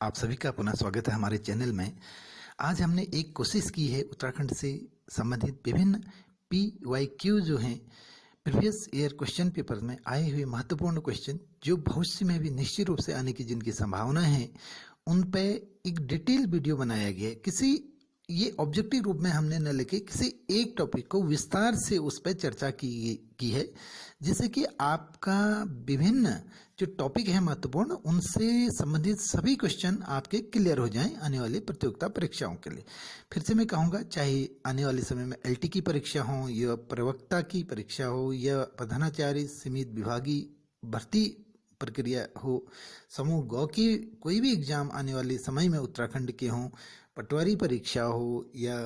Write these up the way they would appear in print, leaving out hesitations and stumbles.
आप सभी का पुनः स्वागत है हमारे चैनल में। आज हमने एक कोशिश की है उत्तराखंड से संबंधित विभिन्न PYQ जो हैं प्रीवियस ईयर क्वेश्चन पेपर में आए हुए महत्वपूर्ण क्वेश्चन जो भविष्य में भी निश्चित रूप से आने की जिनकी संभावना है उन पे एक डिटेल वीडियो बनाया गया है। किसी ये ऑब्जेक्टिव रूप में हमने न लेके किसी एक टॉपिक को विस्तार से उस पर चर्चा की है, जिससे कि आपका विभिन्न जो टॉपिक है महत्वपूर्ण उनसे संबंधित सभी क्वेश्चन आपके क्लियर हो जाएं आने वाली प्रतियोगिता परीक्षाओं के लिए। फिर से मैं कहूँगा, चाहे आने वाले समय में LT की परीक्षा हो या प्रवक्ता की परीक्षा हो या प्रधानाचार्य सीमित विभागीय भर्ती प्रक्रिया हो, समूह गौ की कोई भी एग्जाम आने वाले समय में उत्तराखंड के हों, पटवारी परीक्षा हो या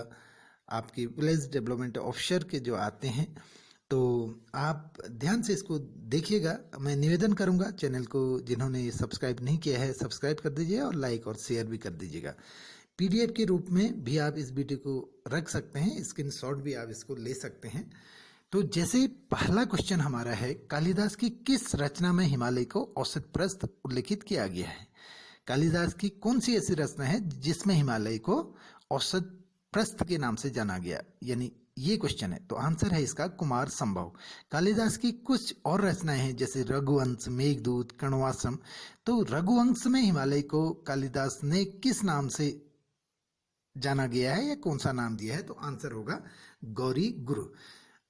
आपकी विलेज डेवलपमेंट ऑफिसर के जो आते हैं, तो आप ध्यान से इसको देखिएगा। मैं निवेदन करूंगा चैनल को जिन्होंने सब्सक्राइब नहीं किया है सब्सक्राइब कर दीजिए और लाइक और शेयर भी कर दीजिएगा। PDF के रूप में भी आप इस वीडियो को रख सकते हैं, स्क्रीनशॉट भी आप इसको ले सकते हैं। तो जैसे पहला क्वेश्चन हमारा है, कालिदास की किस रचना में हिमालय को औसत प्रस्थ उल्लेखित किया गया है? कालिदास की कौन सी ऐसी रचना है जिसमें हिमालय को औसत प्रस्थ के नाम से जाना गया, यानी ये क्वेश्चन है। तो आंसर है इसका कुमार संभव। कालिदास की कुछ और रचनाएं हैं जैसे रघुवंश, मेघदूत, कण्वाश्रम। तो रघुवंश में हिमालय को कालिदास ने किस नाम से जाना गया है या कौन सा नाम दिया है? तो आंसर होगा गौरी गुरु।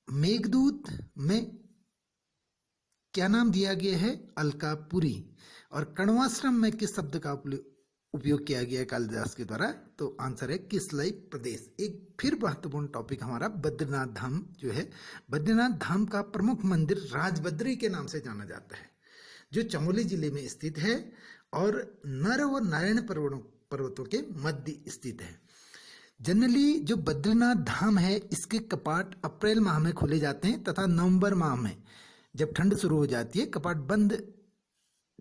मेघदूत में क्या नाम दिया गया है? अलकापुरी। और कण्वाश्रम में किस शब्द का उपयोग किया गया है कालिदास के द्वारा? तो आंसर है किसलय प्रदेश। एक फिर महत्वपूर्ण टॉपिक हमारा बद्रीनाथ धाम जो है। बद्रीनाथ धाम का प्रमुख मंदिर राजबद्री के नाम से जाना जाता है, जो चमोली जिले में स्थित है और नर व नारायण पर्वतों के मध्य स्थित है। जनरली जो बद्रीनाथ धाम है इसके कपाट अप्रैल माह में खोले जाते हैं तथा नवंबर माह में जब ठंड शुरू हो जाती है कपाट बंद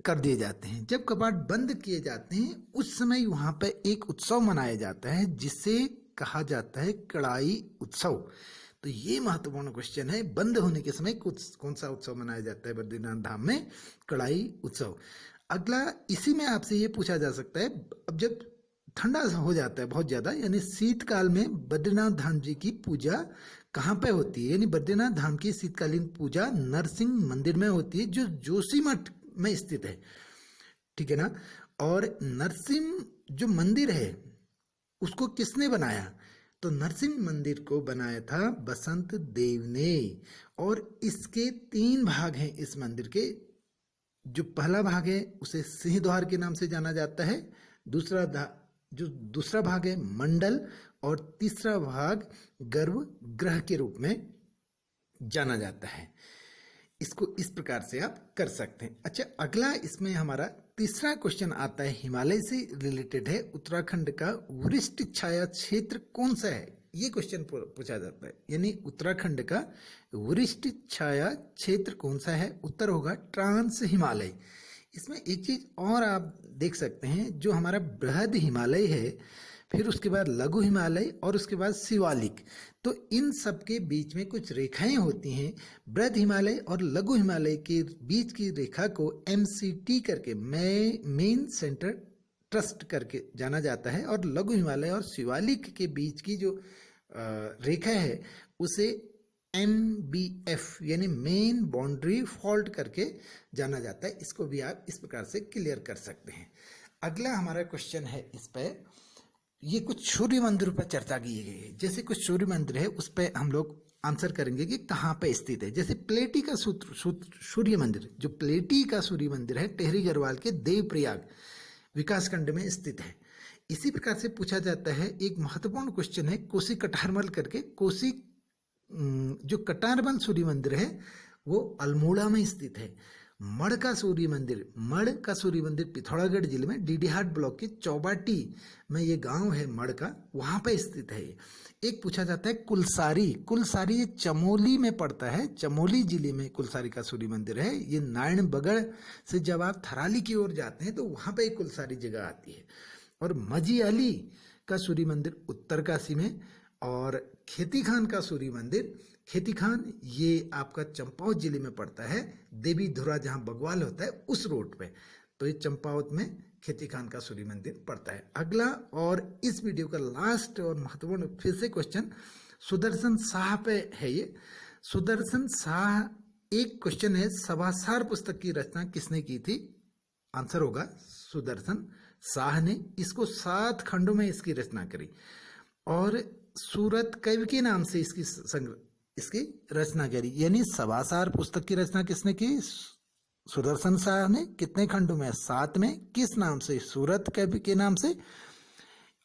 कर दिए जाते हैं। जब कपाट बंद किए जाते हैं उस समय वहां पर एक उत्सव मनाया जाता है जिसे कहा जाता है कड़ाई उत्सव। तो ये महत्वपूर्ण क्वेश्चन है, बंद होने के समय कौन सा उत्सव मनाया जाता है बद्रीनाथ धाम में? कड़ाई उत्सव। अगला इसी में आपसे ये पूछा जा सकता है, अब जब ठंडा हो जाता है बहुत ज्यादा, यानी शीतकाल में बद्रीनाथ धाम जी की पूजा कहाँ पे होती है? यानी बद्रीनाथ धाम की शीतकालीन पूजा नरसिंह मंदिर में होती है जो जोशीमठ में स्थित है, ठीक है ना। और नरसिंह जो मंदिर है उसको किसने बनाया? तो नरसिंह मंदिर को बनाया था बसंत देव ने। और इसके 3 भाग हैं इस मंदिर के। जो पहला भाग है उसे सिंह द्वार के नाम से जाना जाता है, दूसरा भाग है मंडल और तीसरा भाग गर्भगृह के रूप में जाना जाता है। इसको इस प्रकार से आप कर सकते हैं। अच्छा, अगला इसमें हमारा तीसरा क्वेश्चन आता है, हिमालय से रिलेटेड है। उत्तराखंड का वरिष्ठ छाया क्षेत्र कौन सा है? ये क्वेश्चन पूछा जाता है, यानी उत्तराखंड का वरिष्ठ छाया क्षेत्र कौन सा है? उत्तर होगा ट्रांस हिमालय। इसमें एक चीज और आप देख सकते हैं, जो हमारा बृहद हिमालय है, फिर उसके बाद लघु हिमालय और उसके बाद शिवालिक, तो इन सब के बीच में कुछ रेखाएं होती हैं। बृहद हिमालय और लघु हिमालय के बीच की रेखा को MCT करके मेन सेंटर ट्रस्ट करके जाना जाता है, और लघु हिमालय और शिवालिक के बीच की जो रेखा है उसे MBF यानी मेन बाउंड्री फॉल्ट करके जाना जाता है। इसको भी आप इस प्रकार से क्लियर कर सकते हैं। अगला हमारा क्वेश्चन है इस पर, ये कुछ सूर्य मंदिरों पर चर्चा की गई है। जैसे कुछ सूर्य मंदिर है उस पर हम लोग आंसर करेंगे कि कहाँ पे स्थित है। जैसे प्लेटी का सूर्य मंदिर, जो प्लेटी का सूर्य मंदिर है टेहरी गढ़वाल के देवप्रयाग विकासखंड में स्थित है। इसी प्रकार से पूछा जाता है, एक महत्वपूर्ण क्वेश्चन है कोसी कटारमल करके। कोसी जो कटारमल सूर्य मंदिर है वो अल्मोड़ा में स्थित है। मढ़ का सूर्य मंदिर पिथौरागढ़ जिले में डीडीहाट ब्लॉक के चौबाटी में ये गांव है मढ़ का, वहां पे स्थित है। एक पूछा जाता है कुलसारी ये चमोली में पड़ता है, चमोली जिले में कुलसारी का सूर्य मंदिर है। ये नारायणबगड़ से जब आप थराली की ओर जाते हैं तो वहां पे एक कुलसारी जगह आती है। और मजी अली का सूर्य मंदिर उत्तरकाशी में, और खेती खान का सूर्य मंदिर, खेती खान ये आपका चंपावत जिले में पड़ता है, देवी धुरा जहां बगवाल होता है उस रोड पे। तो ये चंपावत में खेती खान का सूर्य मंदिर पड़ता है। अगला और इस वीडियो का लास्ट और महत्वपूर्ण फिर से क्वेश्चन सुदर्शन शाह पे है। ये सुदर्शन शाह, एक क्वेश्चन है, सभासार पुस्तक की रचना किसने की थी? आंसर होगा सुदर्शन शाह ने। इसको 7 खंडों में इसकी रचना करी और सूरत कवि के नाम से इसकी रचना करी। यानी सभासार पुस्तक की रचना किसने की? सुदर्शन शाह ने। कितने खंडों में? 7 में। किस नाम से? सूरत कवि के नाम से।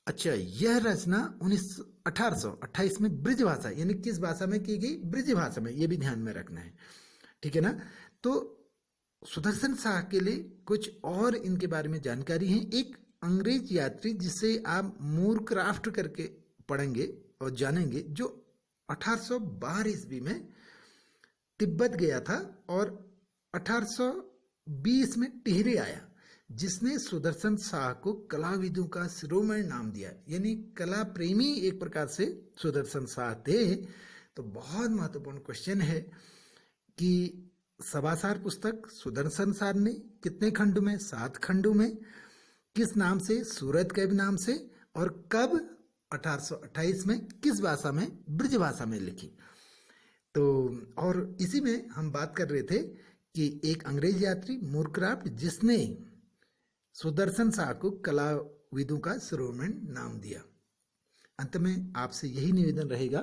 अच्छा, यह रचना 1828 में ब्रिजभाषा, यानी किस भाषा में की गई? ब्रिजभाषा में। ये भी ध्यान में रखना है, ठीक है ना। तो सुदर्शन शाह के लिए कुछ और इनके बारे में जानकारी है। एक अंग्रेज यात्री जिसे आप मूरक्राफ्ट करके पढ़ेंगे और जानेंगे, जो 1812 ईस्वी में तिब्बत गया था और 1820 में टिहरी आया, जिसने सुदर्शन शाह को कलाविदों का शिरोमणि नाम दिया। यानी कला प्रेमी एक प्रकार से सुदर्शन शाह थे। तो बहुत महत्वपूर्ण क्वेश्चन है कि सभासार पुस्तक सुदर्शन शाह ने कितने खंडों में? 7 खंडों में। किस नाम से? सूरत कवि नाम से। और कब? 1828 में। किस भाषा में? ब्रिज भाषा में लिखी। तो और इसी में हम बात कर रहे थे कि एक अंग्रेज यात्री मूरक्राफ्ट, जिसने सुदर्शन शाह को कलाविदों का शिरोमणि नाम दिया। अंत में आपसे यही निवेदन रहेगा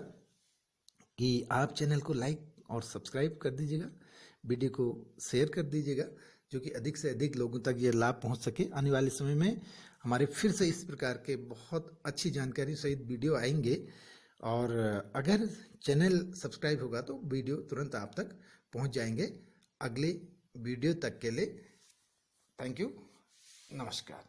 कि आप चैनल को लाइक और सब्सक्राइब कर दीजिएगा, वीडियो को शेयर कर दीजिएगा, जो कि अधिक से अधिक लोगों तक ये लाभ पहुंच सके। आने वाले समय में हमारे फिर से इस प्रकार के बहुत अच्छी जानकारी सहित वीडियो आएंगे और अगर चैनल सब्सक्राइब होगा तो वीडियो तुरंत आप तक पहुंच जाएंगे। अगले वीडियो तक के लिए थैंक यू, नमस्कार।